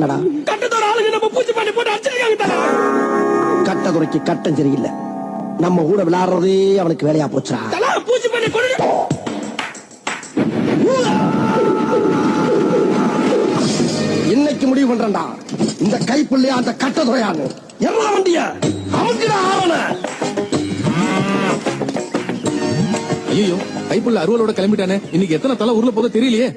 என்னடா? கட்டத்தோட ஆளுங்க நம்ம பூச்சி பண்ணி போட்டு அடிச்சிருக்காங்க. கட்டதுரைக்கு கட்டம் சரியில்லை. நம்ம கூட விளையாடுறதே அவனுக்கு வேலையா போச்சா? பூச்சி பண்ணி கொடு. இன்னைக்கு முடிவு பண்றா, இந்த கைப்புள்ளையா அந்த கட்டதுரையான்னு. எல்லா வண்டிய அவங்க ஆவண. ஐயோ, கைப்புள்ள அருவலோட கிளம்பிட்டானே. இன்னைக்கு எத்தனை தலை ஊர்ல போக தெரியலையே.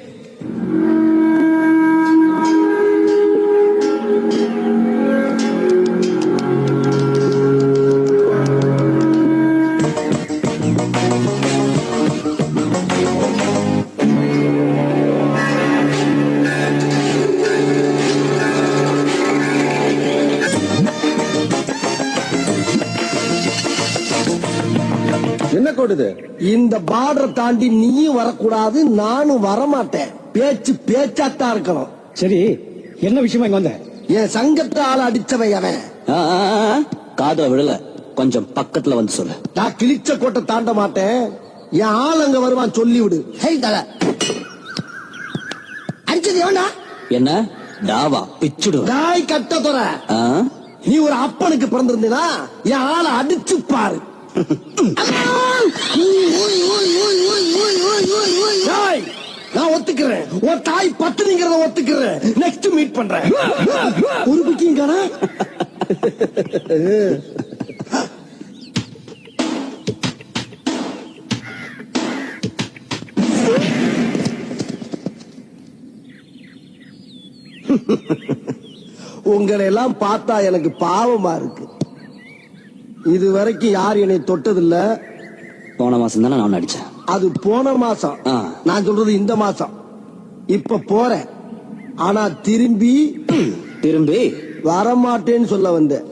என்ன கோடுது? இந்த பார்டர் தாண்டி நீயும் வரக்கூடாது, நானும் வரமாட்டேன். பேச்சு பேச்சாத்தான் இருக்கணும். சரி, என்ன விஷயமா இங்க வந்த? என் சங்கத்தை ஆள அடிச்சவை அவன். காதுல விடல, கொஞ்சம் பக்கத்துல வந்து சொல்லு. நான் கிழிச்ச கோட்டை தாண்ட மாட்டேன். என் ஆள் அங்க வருவான், சொல்லி விடு. அடிச்சது எவனா? என்ன டாவா பிச்சுடு? நாய் கட்ட தொற. நீ ஒரு அப்பனுக்கு பிறந்திருந்தா என் ஆளை அடிச்சு பாரு. நான் ஒத்துக்கிறேன், ஒரு தாய் பத்துங்கிறத ஒத்துக்கிறேன். நெக்ஸ்ட் மீட் பண்றேன். ஒரு புக்கிங் காணா? உங்களை எல்லாம் பார்த்தா எனக்கு பாவமா இருக்கு. இது வரைக்கும் யார் என்னை தொட்டதில்ல. போன மாசம் தானே நான் அடிச்சேன். அது போன மாசம். நான் சொல்றது இந்த மாசம். இப்ப போறேன், ஆனா திரும்பி வரமாட்டேன்னு சொல்ல வந்தேன்.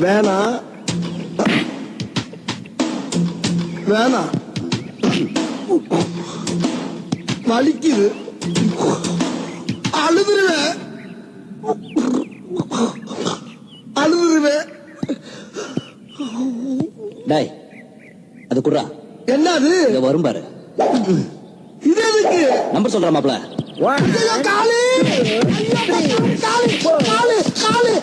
வேணா வேணா, வலிக்குது, அழுதுருவேன் அழுதுருவேன். டேய், அது குடுறா. என்ன அது? வரும் பாரு. இது எதுக்கு? நம்பர் சொல்ற மாப்ள. காலு காலு காலு காலு